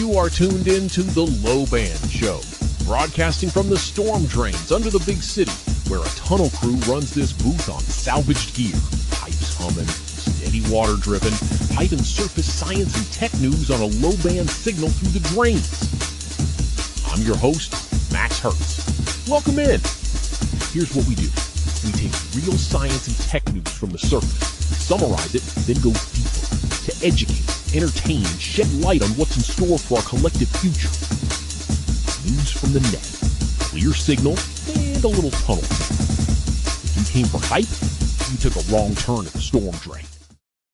You are tuned in to the LowBand Show, broadcasting from the storm drains under the big city, where a tunnel crew runs this booth on salvaged gear, pipes humming, steady water dripping, piping surface science and tech news on a low-band signal through the drains. I'm your host, Max Hertz. Welcome in. Here's what we do. We take real science and tech news from the surface, summarize it, then go deeper to educate, entertain, and shed light on what's in store for our collective future. News from the net, clear signal, and a little tunnel. If you came for hype, you took a wrong turn at the storm drain.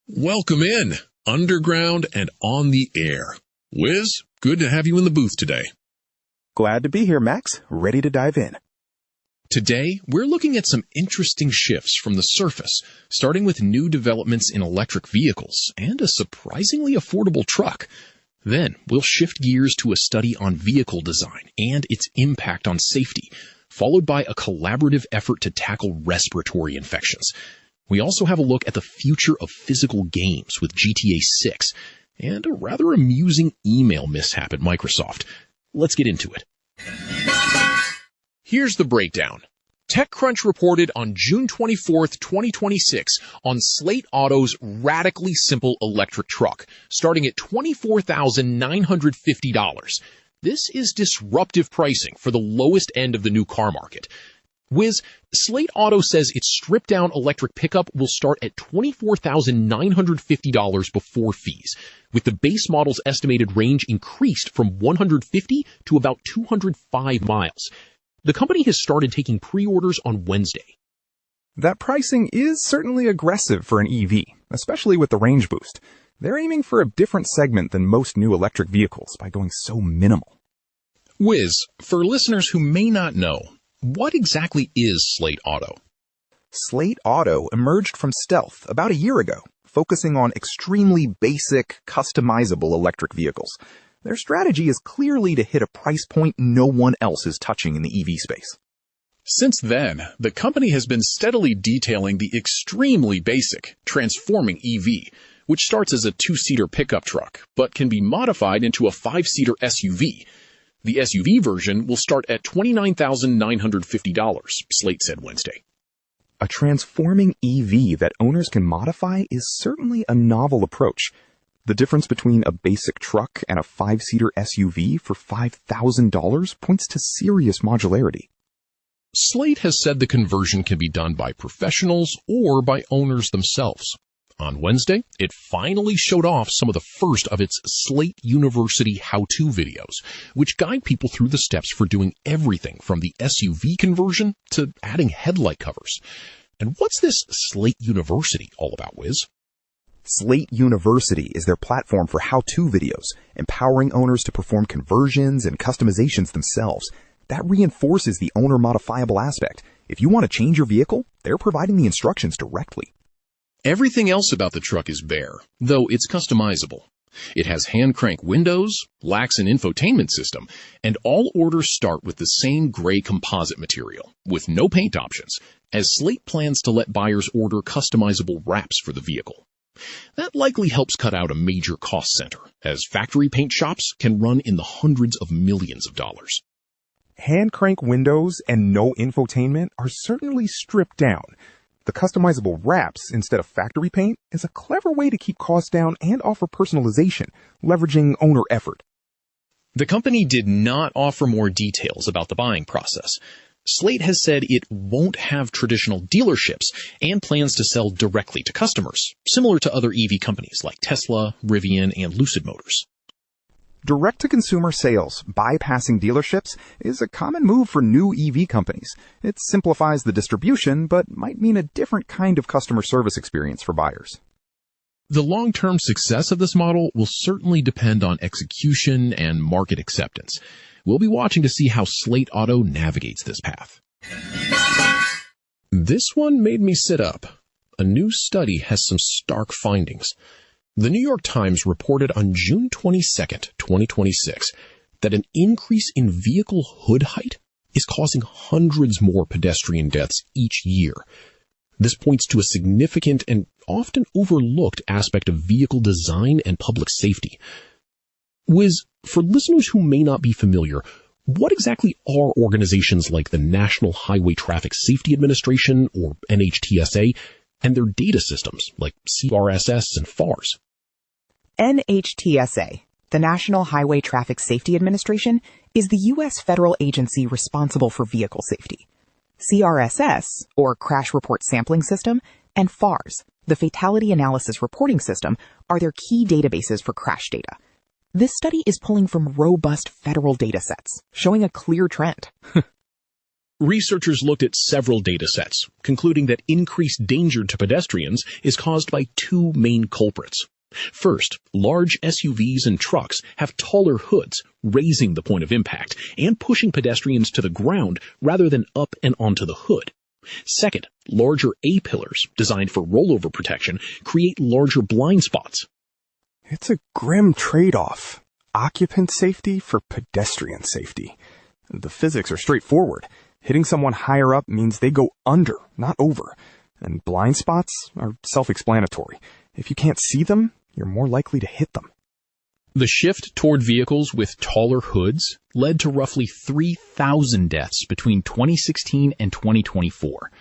Welcome in, underground and on the air. Wiz, good to have you in the booth today. Glad to be here, Max. Ready to dive in. Today, we're looking at some interesting shifts from the surface, starting with new developments in electric vehicles and a surprisingly affordable truck. Then, we'll shift gears to a study on vehicle design and its impact on safety, followed by a collaborative effort to tackle respiratory infections. We also have a look at the future of physical games with GTA 6 and a rather amusing email mishap at Microsoft. Let's get into it. Here's the breakdown. TechCrunch reported on June 24th, 2026 on Slate Auto's radically simple electric truck, starting at $24,950. This is disruptive pricing for the lowest end of the new car market. Wiz, Slate Auto says its stripped-down electric pickup will start at $24,950 before fees, with the base model's estimated range increased from 150 to about 205 miles. The company has started taking pre-orders on Wednesday. That pricing is certainly aggressive for an EV, especially with the range boost. They're aiming for a different segment than most new electric vehicles by going so minimal. Wiz, for listeners who may not know, what exactly is Slate Auto? Slate Auto emerged from stealth about a year ago, focusing on extremely basic, customizable electric vehicles. Their strategy is clearly to hit a price point no one else is touching in the EV space. Since then, the company has been steadily detailing the extremely basic, transforming EV, which starts as a two-seater pickup truck, but can be modified into a five-seater SUV. The SUV version will start at $29,950, Slate said Wednesday. A transforming EV that owners can modify is certainly a novel approach. The difference between a basic truck and a five-seater SUV for $5,000 points to serious modularity. Slate has said the conversion can be done by professionals or by owners themselves. On Wednesday, it finally showed off some of the first of its Slate University how-to videos, which guide people through the steps for doing everything from the SUV conversion to adding headlight covers. And what's this Slate University all about, Wiz? Slate University is their platform for how-to videos, empowering owners to perform conversions and customizations themselves. That reinforces the owner-modifiable aspect. If you want to change your vehicle, they're providing the instructions directly. Everything else about the truck is bare, though it's customizable. It has hand-crank windows, lacks an infotainment system, and all orders start with the same gray composite material, with no paint options, as Slate plans to let buyers order customizable wraps for the vehicle. That likely helps cut out a major cost center, as factory paint shops can run in the hundreds of millions of dollars. Hand-crank windows and no infotainment are certainly stripped down. The customizable wraps instead of factory paint is a clever way to keep costs down and offer personalization, leveraging owner effort. The company did not offer more details about the buying process. Slate has said it won't have traditional dealerships and plans to sell directly to customers, similar to other EV companies like Tesla, Rivian, and Lucid Motors. Direct-to-consumer sales, bypassing dealerships, is a common move for new EV companies. It simplifies the distribution, but might mean a different kind of customer service experience for buyers. The long-term success of this model will certainly depend on execution and market acceptance. We'll be watching to see how Slate Auto navigates this path. This one made me sit up. A new study has some stark findings. The New York Times reported on June 22nd, 2026, that an increase in vehicle hood height is causing hundreds more pedestrian deaths each year. This points to a significant and often overlooked aspect of vehicle design and public safety. Wiz, For listeners who may not be familiar, what exactly are organizations like the National Highway Traffic Safety Administration, or NHTSA, and their data systems like CRSS and FARS? NHTSA, the National Highway Traffic Safety Administration, is the U.S. federal agency responsible for vehicle safety. CRSS, or Crash Report Sampling System, and FARS, the Fatality Analysis Reporting System, are their key databases for crash data. This study is pulling from robust federal data sets, showing a clear trend. Researchers looked at several data sets, concluding that increased danger to pedestrians is caused by two main culprits. First, large SUVs and trucks have taller hoods, raising the point of impact and pushing pedestrians to the ground rather than up and onto the hood. Second, larger A-pillars, designed for rollover protection, create larger blind spots. It's a grim trade-off. Occupant safety for pedestrian safety. The physics are straightforward. Hitting someone higher up means they go under, not over. And blind spots are self-explanatory. If you can't see them, you're more likely to hit them. The shift toward vehicles with taller hoods led to roughly 3,000 deaths between 2016 and 2024.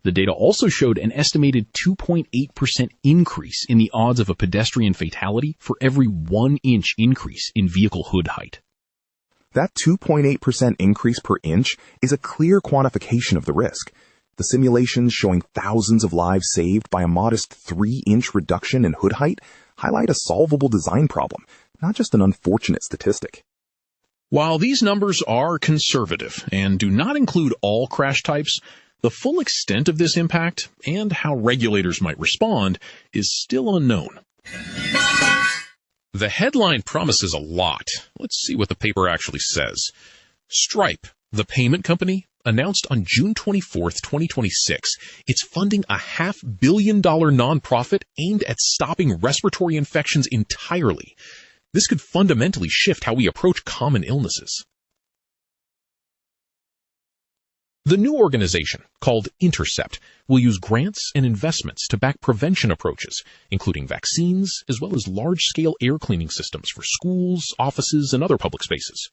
The data also showed an estimated 2.8% increase in the odds of a pedestrian fatality for every 1 inch increase in vehicle hood height. That 2.8% increase per inch is a clear quantification of the risk. The simulations showing thousands of lives saved by a modest 3-inch reduction in hood height highlight a solvable design problem, not just an unfortunate statistic. While these numbers are conservative and do not include all crash types, the full extent of this impact and how regulators might respond is still unknown. The headline promises a lot. Let's see what the paper actually says. Stripe, the payment company, announced on June 24, 2026, it's funding a $500 million nonprofit aimed at stopping respiratory infections entirely. This could fundamentally shift how we approach common illnesses. The new organization, called Intercept, will use grants and investments to back prevention approaches, including vaccines, as well as large-scale air cleaning systems for schools, offices, and other public spaces.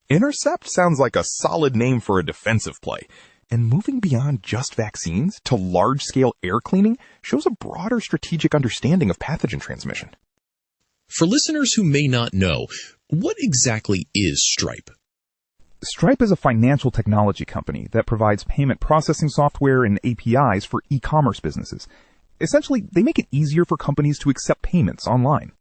Intercept sounds like a solid name for a defensive play, and moving beyond just vaccines to large-scale air cleaning shows a broader strategic understanding of pathogen transmission. For listeners who may not know, what exactly is Stripe? Stripe is a financial technology company that provides payment processing software and APIs for e-commerce businesses. Essentially, they make it easier for companies to accept payments online.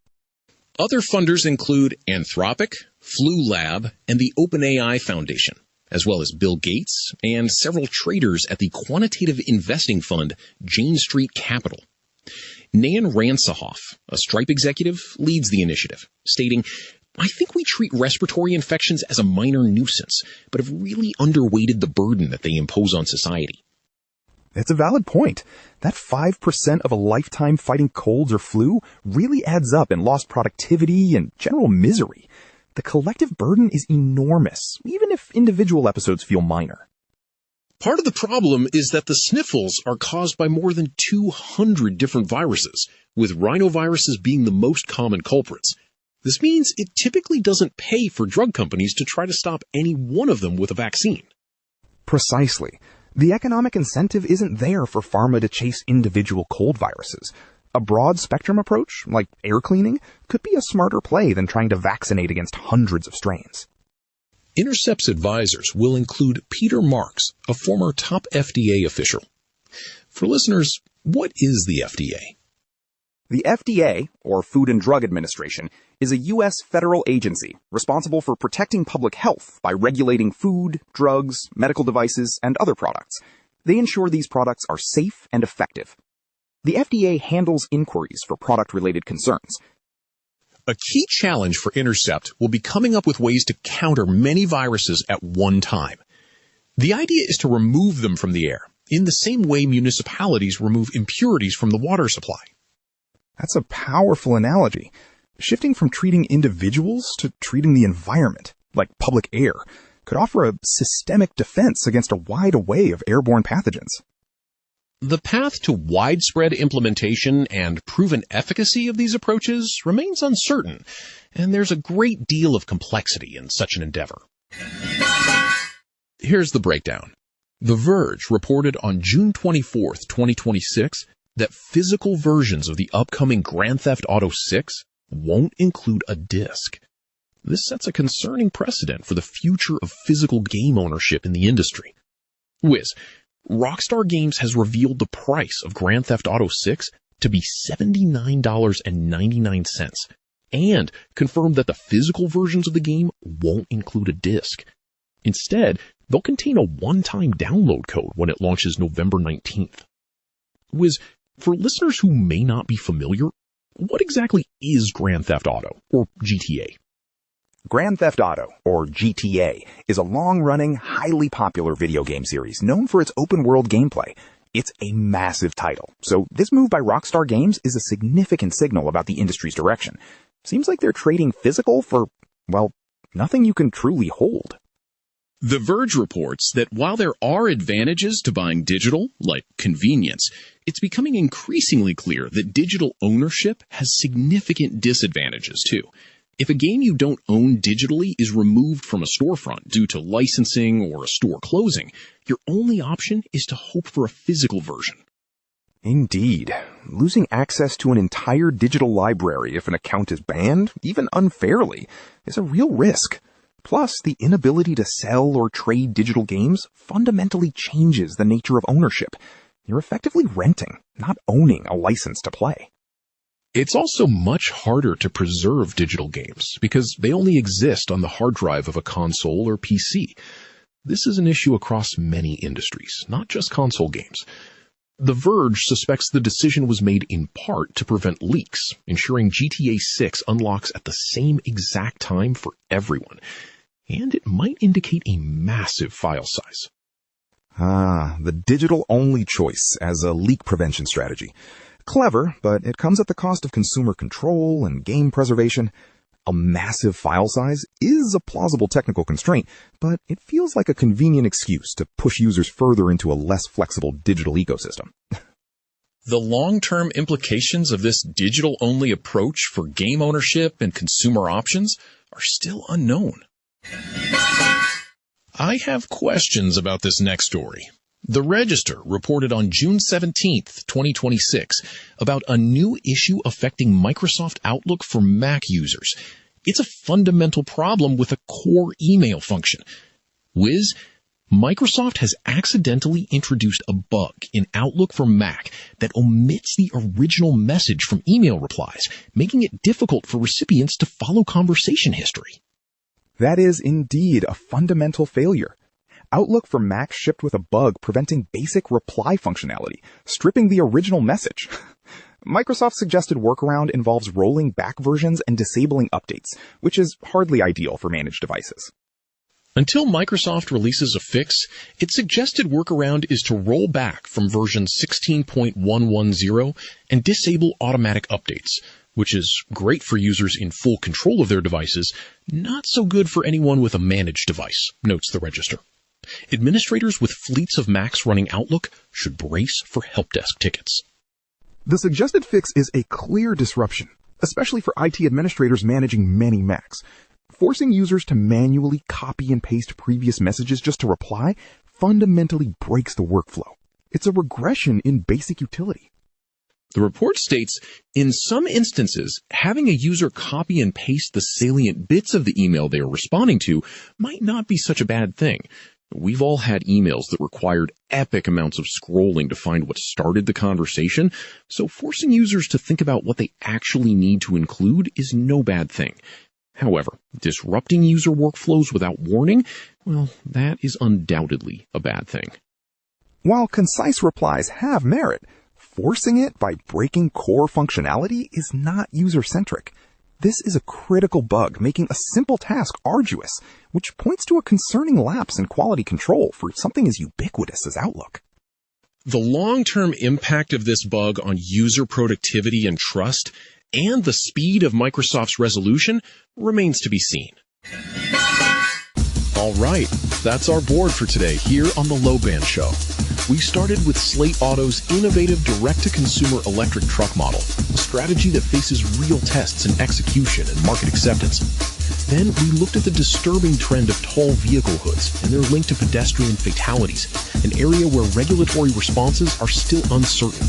Other funders include Anthropic, Flu Lab, and the OpenAI Foundation, as well as Bill Gates and several traders at the quantitative investing fund Jane Street Capital. Nan Ransahoff, a Stripe executive, leads the initiative, stating, "I think we treat respiratory infections as a minor nuisance, but have really underweighted the burden that they impose on society." It's a valid point. That 5% of a lifetime fighting colds or flu really adds up in lost productivity and general misery. The collective burden is enormous, even if individual episodes feel minor. Part of the problem is that the sniffles are caused by more than 200 different viruses, with rhinoviruses being the most common culprits. This means it typically doesn't pay for drug companies to try to stop any one of them with a vaccine. Precisely. The economic incentive isn't there for pharma to chase individual cold viruses. A broad-spectrum approach, like air cleaning, could be a smarter play than trying to vaccinate against hundreds of strains. Intercept's advisors will include Peter Marks, a former top FDA official. For listeners, what is the FDA? The FDA, or Food and Drug Administration, is a U.S. federal agency responsible for protecting public health by regulating food, drugs, medical devices, and other products. They ensure these products are safe and effective. The FDA handles inquiries for product-related concerns. A key challenge for Intercept will be coming up with ways to counter many viruses at one time. The idea is to remove them from the air, in the same way municipalities remove impurities from the water supply. That's a powerful analogy. Shifting from treating individuals to treating the environment, like public air, could offer a systemic defense against a wide array of airborne pathogens. The path to widespread implementation and proven efficacy of these approaches remains uncertain, and there's a great deal of complexity in such an endeavor. Here's the breakdown. The Verge reported on June 24, 2026, that physical versions of the upcoming Grand Theft Auto 6 won't include a disc. This sets a concerning precedent for the future of physical game ownership in the industry. Wiz, Rockstar Games has revealed the price of Grand Theft Auto 6 to be $79.99 and confirmed that the physical versions of the game won't include a disc. Instead, they'll contain a one-time download code when it launches November 19th. Wiz, for listeners who may not be familiar, what exactly is Grand Theft Auto, or GTA? Grand Theft Auto, or GTA, is a long-running, highly popular video game series known for its open-world gameplay. It's a massive title, so this move by Rockstar Games is a significant signal about the industry's direction. Seems like they're trading physical for, well, nothing you can truly hold. The Verge reports that while there are advantages to buying digital, like convenience, it's becoming increasingly clear that digital ownership has significant disadvantages too. If a game you don't own digitally is removed from a storefront due to licensing or a store closing, your only option is to hope for a physical version. Indeed. Losing access to an entire digital library if an account is banned, even unfairly, is a real risk. Plus, the inability to sell or trade digital games fundamentally changes the nature of ownership. You're effectively renting, not owning a license to play. It's also much harder to preserve digital games because they only exist on the hard drive of a console or PC. This is an issue across many industries, not just console games. The Verge suspects the decision was made in part to prevent leaks, ensuring GTA 6 unlocks at the same exact time for everyone. And it might indicate a massive file size. The digital-only choice as a leak prevention strategy. Clever, but it comes at the cost of consumer control and game preservation. A massive file size is a plausible technical constraint, but it feels like a convenient excuse to push users further into a less flexible digital ecosystem. The long-term implications of this digital-only approach for game ownership and consumer options are still unknown. I have questions about this next story. The Register reported on June 17th, 2026, about a new issue affecting Microsoft Outlook for Mac users. It's a fundamental problem with a core email function. Wiz, Microsoft has accidentally introduced a bug in Outlook for Mac that omits the original message from email replies, making it difficult for recipients to follow conversation history. That is indeed a fundamental failure. Outlook for Mac shipped with a bug preventing basic reply functionality, stripping the original message. Microsoft's suggested workaround involves rolling back versions and disabling updates, which is hardly ideal for managed devices. Until Microsoft releases a fix, its suggested workaround is to roll back from version 16.110 and disable automatic updates, which is great for users in full control of their devices, not so good for anyone with a managed device, notes the Register. Administrators with fleets of Macs running Outlook should brace for help desk tickets. The suggested fix is a clear disruption, especially for IT administrators managing many Macs. Forcing users to manually copy and paste previous messages just to reply fundamentally breaks the workflow. It's a regression in basic utility. The report states, in some instances, having a user copy and paste the salient bits of the email they are responding to might not be such a bad thing. We've all had emails that required epic amounts of scrolling to find what started the conversation, so forcing users to think about what they actually need to include is no bad thing. However, disrupting user workflows without warning, well, that is undoubtedly a bad thing. While concise replies have merit, forcing it by breaking core functionality is not user-centric. This is a critical bug, making a simple task arduous, which points to a concerning lapse in quality control for something as ubiquitous as Outlook. The long-term impact of this bug on user productivity and trust, and the speed of Microsoft's resolution, remains to be seen. All right, that's our board for today here on the LowBand Show. We started with Slate Auto's innovative direct-to-consumer electric truck model, a strategy that faces real tests in execution and market acceptance. Then we looked at the disturbing trend of tall vehicle hoods and their link to pedestrian fatalities, an area where regulatory responses are still uncertain.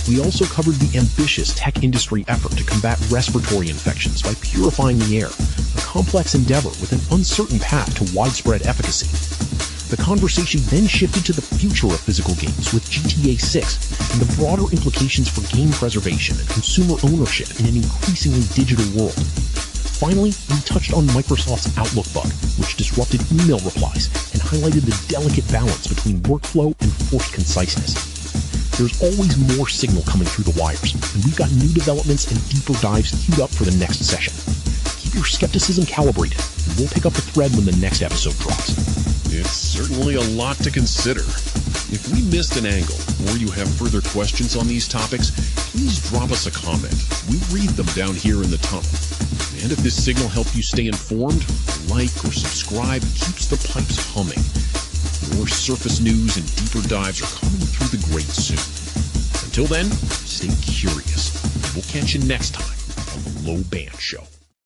We also covered the ambitious tech industry effort to combat respiratory infections by purifying the air, a complex endeavor with an uncertain path to widespread efficacy. The conversation then shifted to the future of physical games with GTA 6 and the broader implications for game preservation and consumer ownership in an increasingly digital world. Finally, we touched on Microsoft's Outlook bug, which disrupted email replies and highlighted the delicate balance between workflow and forced conciseness. There's always more signal coming through the wires, and we've got new developments and deeper dives queued up for the next session. Keep your skepticism calibrated, and we'll pick up the thread when the next episode drops. It's certainly a lot to consider. If we missed an angle, or you have further questions on these topics, please drop us a comment. We read them down here in the tunnel. And if this signal helped you stay informed, like or subscribe keeps the pipes humming. More surface news and deeper dives are coming through the grate soon. Until then, stay curious. We'll catch you next time on the LowBand Show.